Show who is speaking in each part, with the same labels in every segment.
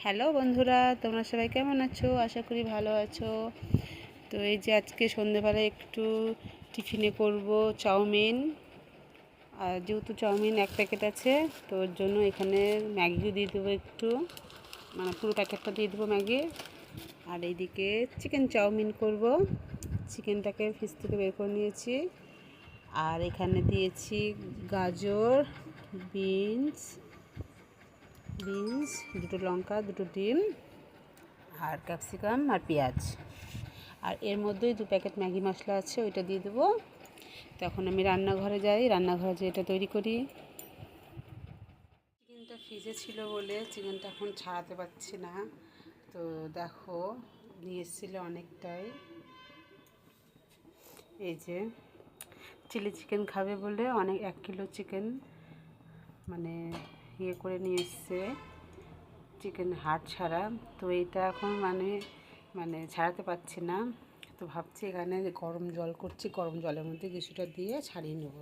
Speaker 1: Hello বন্ধুরা, তোমরা সবাই কেমন আছো? আশা করি ভালো আছো। তো এই যে আজকে সন্ধেবেলায় একটু টিফিনে করব চাউমিন। আর যেহেতু চাউমিন এক প্যাকেট আছে, তো ওর জন্য এখানে ম্যাগিও দিয়ে দেবো একটু, মানে পুরো প্যাকেটটা দিয়ে দেবো ম্যাগি। আর এইদিকে চিকেন চাউমিন করব। চিকেনটাকে ফ্রিজ থেকে বের করে নিয়েছি। আর এখানে দিয়েছি গাজর, বিনস, দুটো লঙ্কা, দুটো ডিম, আর ক্যাপসিকাম আর পেঁয়াজ। আর এর মধ্যেই 2 প্যাকেট ম্যাগি মশলা আছে, ওইটা দিয়ে দেবো। তখন আমি রান্নাঘরে যাই, রান্নাঘরে যেয়ে এটা তৈরি করি। চিকেনটা ফ্রিজে ছিল বলে চিকেনটা এখন ছাড়াতে পারছি না। তো দেখো, নিয়ে এসেছিলো অনেকটাই। এই যে চিলি চিকেন খাবে বলে অনেক 1 কিলো চিকেন মানে ইয়ে করে নিয়ে এসছে, চিকেন হাড় ছাড়া। তো এইটা এখন মানে ছাড়াতে পারছি না। তো ভাবছি এখানে গরম জল করছি, গরম জলের মধ্যে কিছুটা দিয়ে ছাড়িয়ে নেব।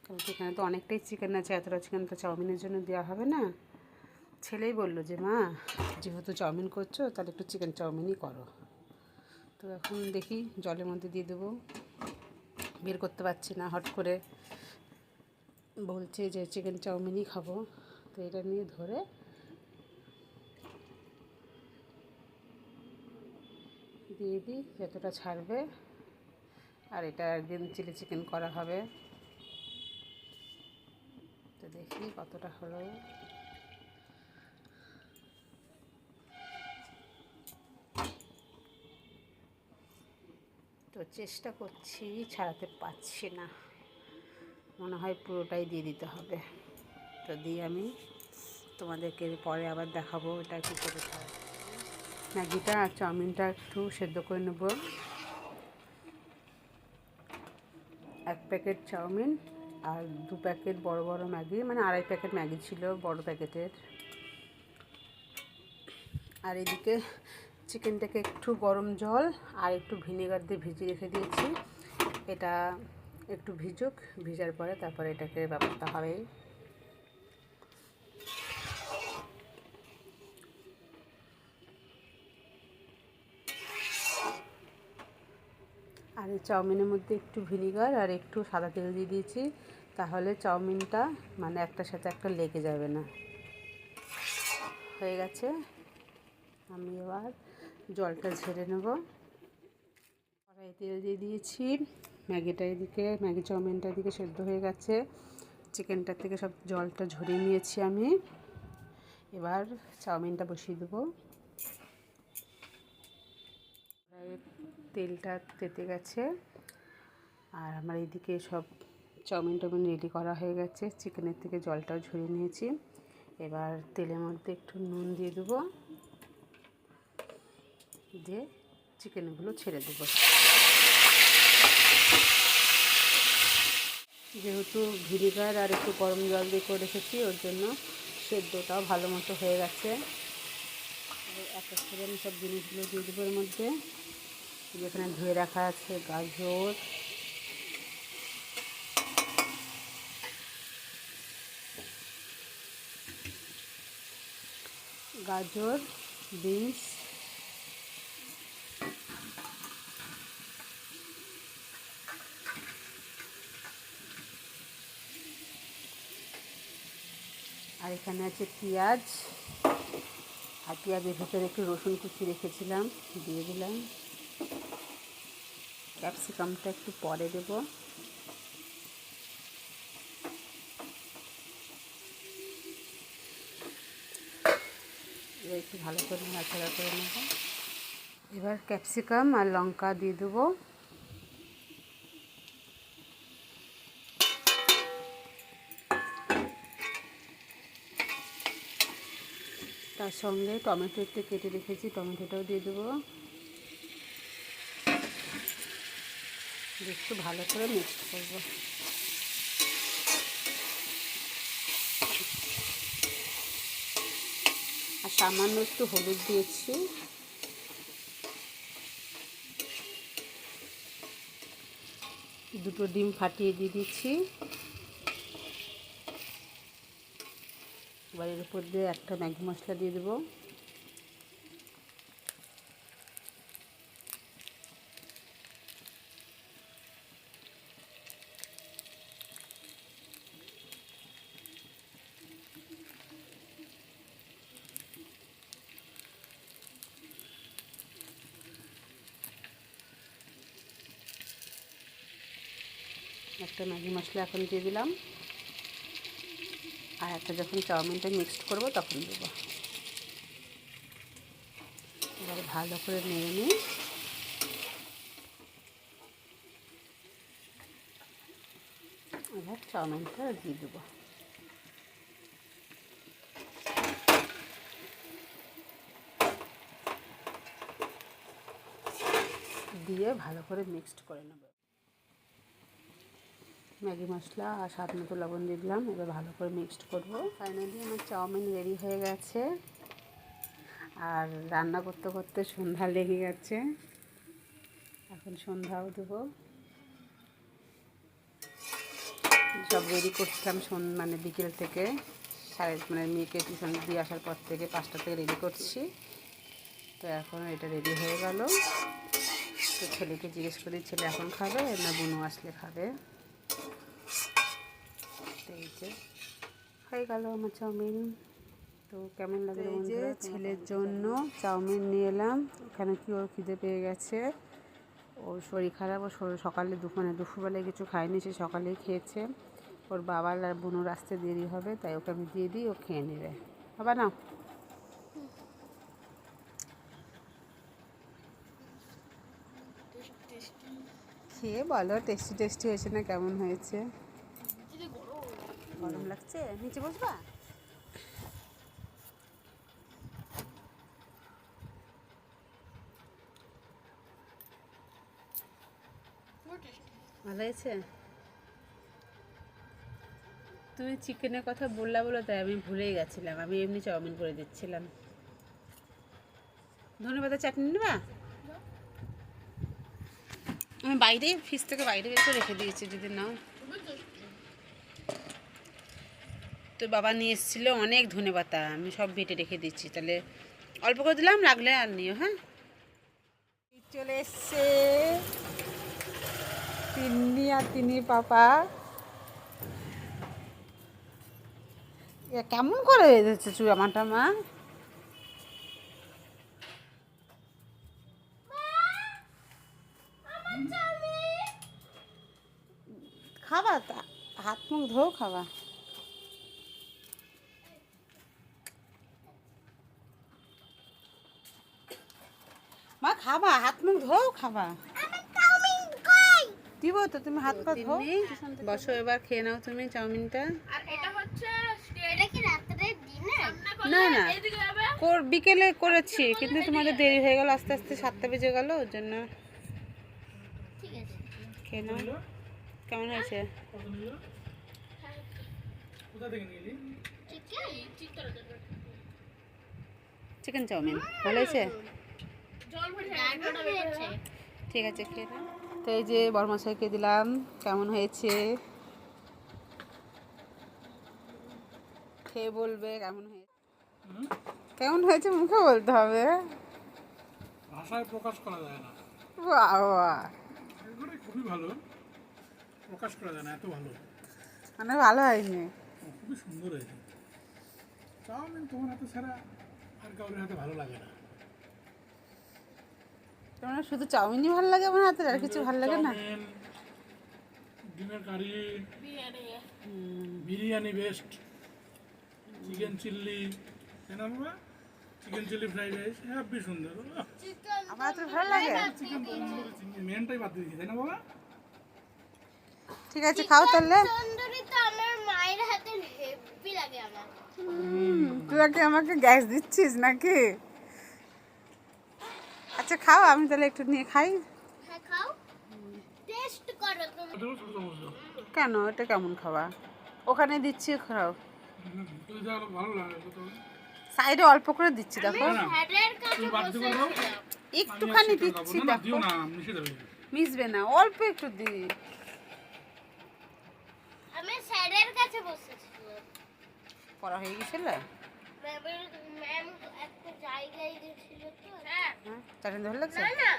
Speaker 1: কারণ এখানে তো অনেকটাই চিকেন আছে, এতটা চিকেন তো চাউমিনের জন্য দেওয়া হবে না। ছেলেই বললো যে মা, যেহেতু চাউমিন করছো তাহলে একটু চিকেন চাউমিনই করো। তো এখন দেখি জলের মধ্যে দিয়ে দেবো। বের করতে পারছি না, হট করে বলছে যে চিকেন চাউমিনই খাবো। তো এটা নিয়ে ধরে দিয়ে দিই, যতটা ছাড়বে। আর এটা একদিন চিলি চিকেন করা হবে। তো দেখি কতটা হলো। তো চেষ্টা করছি, ছাড়াতে পারছি না, মনে হয় পুরোটাই দিয়ে দিতে হবে। তো দিয়ে আমি তোমাদেরকে পরে আবার দেখাবো এটা কী করে খাওয়া। ম্যাগিটা আর চাউমিনটা একটু সেদ্ধ করে নেব। 1 প্যাকেট চাউমিন আর 2 প্যাকেট বড় বড় ম্যাগি, মানে 2.5 প্যাকেট ম্যাগি ছিল বড় প্যাকেটের। আর এদিকে চিকেনটাকে একটু গরম জল আর একটু ভিনেগার দিয়ে ভিজিয়ে রেখে দিয়েছি। এটা একটু ভিজুক, ভিজার পরে তারপরে এটাকে ব্যবস্থা হবে। আর এই চাউমিনের মধ্যে একটু ভিনিগার আর একটু সাদা তেল দিয়ে দিয়েছি, তাহলে চাউমিনটা মানে একটার সাথে একটা লেগে যাবে না। হয়ে গেছে, আমি এবার জলটা ঝেড়ে নেব। কড়াই তেল দিয়ে দিয়েছি। ম্যাগি চাউমিনটা এদিকে সেদ্ধ হয়ে গেছে। চিকেনটার থেকে সব জলটা ঝরিয়ে নিয়েছি আমি। এবার চাউমিনটা বসিয়ে দেবো। তেলটা তেতে গেছে আর আমার এইদিকে সব চাউমিন রেডি করা হয়ে গেছে। চিকেনের থেকে জলটাও ঝরিয়ে নিয়েছি। এবার তেলের মধ্যে একটু নুন দিয়ে দেবো, দিয়ে চিকেনগুলো ছেড়ে দেবো। যেহেতু ভিনেগার আর একটু গরম জল দিয়ে করে রেখেছি, ওর জন্য সেদ্ধটাও ভালো মতো হয়ে গেছে। এক এক করে আমি সব জিনিসগুলো দিয়ে দেবো এর মধ্যে। যেখানে ধুয়ে রাখা আছে গাজর, বিনস, আর এখানে আছে পেঁয়াজ। আর পেঁয়াজের ভেতরে একটু রসুন কুচি রেখেছিলাম, দিয়ে দিলাম। ক্যাপসিকামটা একটু পরে দেব। এবার একটু ভালো করে নাড়াচাড়া করে নেব। এবার ক্যাপসিকাম আর লঙ্কা দিয়ে দেবো। তার সঙ্গে টমেটো একটু কেটে রেখেছি, টমেটোটাও দিয়ে দেবো। একটু ভালো করে মিক্স করব। আর সামান্য একটু হলুদ দিয়েছি। দুটো ডিম ফাটিয়ে দিয়ে দিচ্ছি। এবার এর উপর দিয়ে একটা ম্যাগি মশলা দিয়ে দেবো। একটা ম্যাগি মশলা এখন দিয়ে দিলাম, আর একটা যখন চাউমিনটা মিক্সড করব তখন দেবো। এবার ভালো করে নেড়ে নিই। এবার চাউমিনটা দিয়ে দেবো। দিয়ে ভালো করে মিক্সড করে নেব। ম্যাগি মশলা আর স্বাদ মতো লবণ দিয়ে দিলাম। এবার ভালো করে মিক্সড করব। ফাইনালি আমার চাউমিন রেডি হয়ে গেছে। আর রান্না করতে করতে সন্ধ্যা লেগে গেছে, এখন সন্ধ্যাও দেবো। সব রেডি করছিলাম মানে বিকেল থেকে, মেয়েকে টিউশন দিয়ে আসার পর থেকে 5টা থেকে রেডি করছি। তো এখন এটা রেডি হয়ে গেল। তো ছেলেকে জিজ্ঞেস করি ছেলে এখন খাবে না বুনু আসলে খাবে। তো এই যে হয়ে গেল আমার চাউমিন। তো কেমন লাগলো বন্ধুরা? ছেলের জন্য চাউমিন নিয়ে এলাম। এখানে কি ওর খিদে পেয়ে গেছে, ওর শরীর খারাপ, ও সকালে দুপুরবেলায় কিছু খায়নি, সে সকালেই খেয়েছে। ওর বাবার আর বুনুর আসতে দেরি হবে, তাই ওকে আমি দিয়ে দিই, ও খেয়ে নেবে। বাবা না খেয়ে বলো টেস্টি টেস্টি হয়েছে না কেমন হয়েছে? গরম লাগছে, নিচে বসবা? ভালো হয়েছে? তুমি চিকেনের কথা বললা বলে তাই আমি ভুলেই গেছিলাম, আমি এমনি চাউমিন করে দিচ্ছিলাম। ধন্যবাদ। চাটনি নেবা? আমি বাইরে ফ্রিজ থেকে বাইরে বের করে রেখে দিয়েছি, যদি নাও। তো বাবা নিয়ে এসেছিলো অনেক ধনেপাতা, আমি সব বেটে রেখে দিচ্ছি। তাহলে অল্প করে দিলাম, লাগলে আর নিও। হ্যাঁ, চলে এসছে তিন্নি আর তিন্নি পাপা। কেমন করে দিচ্ছে চুই আমারটা মা? খাবা হাত মুখ ধোও খাবা। মা খাবা, হাত মুখ ধোও খাবা। দিব তো, তুমি হাত পা ধোও। বসো এবার খেয়ে নাও তুমি চাউমিনটা। না না, বিকেলে করেছি, কিন্তু তোমাদের দেরি হয়ে গেল, আস্তে আস্তে 7টা বেজে গেল, ওর জন্য। খেয়ে নাও। কেমন হয়েছে? চিকেন চাউমিন ভালো হয়েছে? ঠিক আছে, খেয়ে নাও। তো এই যে বড়মশাইকে দিলাম, কেমন হয়েছে খেয়ে বলবে কেমন হয়েছে। কেমন হয়েছে মুখে বলতে হবে,
Speaker 2: ভাষায় প্রকাশ করা যায় না।
Speaker 1: বাবা
Speaker 2: খুবই ভালো, প্রকাশ করা যায় না, এত ভালো।
Speaker 1: মানে ভালো হয়নি,
Speaker 2: খুবই সুন্দর হয়েছে। চাউমিন তোমার হাতে ছাড়া আর কারোর হাতে ভালো লাগে না।
Speaker 1: তোমার শুধু চাউমিনই ভালো লাগে আমার হাতে, আর কিছু ভালো লাগে না?
Speaker 2: ডিমের কারি, বিরিয়ানি বেস্ট, চিকেন চিল্লি, তাই না বাবা? চিকেন চিল্লি ফ্রাইড রাইস হেবি সুন্দর।
Speaker 1: আমার হাতে ভালো লাগে।
Speaker 2: চিকেন মেনটাই বাদ দিয়ে দিয়েছি, তাই না বাবা?
Speaker 1: ঠিক আছে, খাও তাহলে।
Speaker 3: তন্দুরি তো আমার মায়ের হাতে হেভি লাগে আমার।
Speaker 1: তুই কি আমাকে গ্যাস দিচ্ছিস নাকি? আচ্ছা খাও, আমি তাহলে একটু নিয়ে খাই।
Speaker 3: হ্যাঁ খাও, টেস্ট করো তুমি।
Speaker 1: কেন, এটা কেমন খাওয়া? ওখানে দিচ্ছি, খাও।
Speaker 2: ভালো লাগে
Speaker 1: সাইডে অল্প করে দিচ্ছি, দেখো
Speaker 3: স্যারের কাছে বসেছিলাম।
Speaker 1: একটুখানি দিচ্ছি, দেখো মিশবে না, অল্প একটু দি।
Speaker 3: আমি স্যারের কাছে বসেছিলাম।
Speaker 1: পড়া হয়ে গেছিল?
Speaker 3: ম্যাম একটা জায়গায় গেছিল তো। হ্যাঁ,
Speaker 1: চাটনি ভালো লাগছে?
Speaker 3: না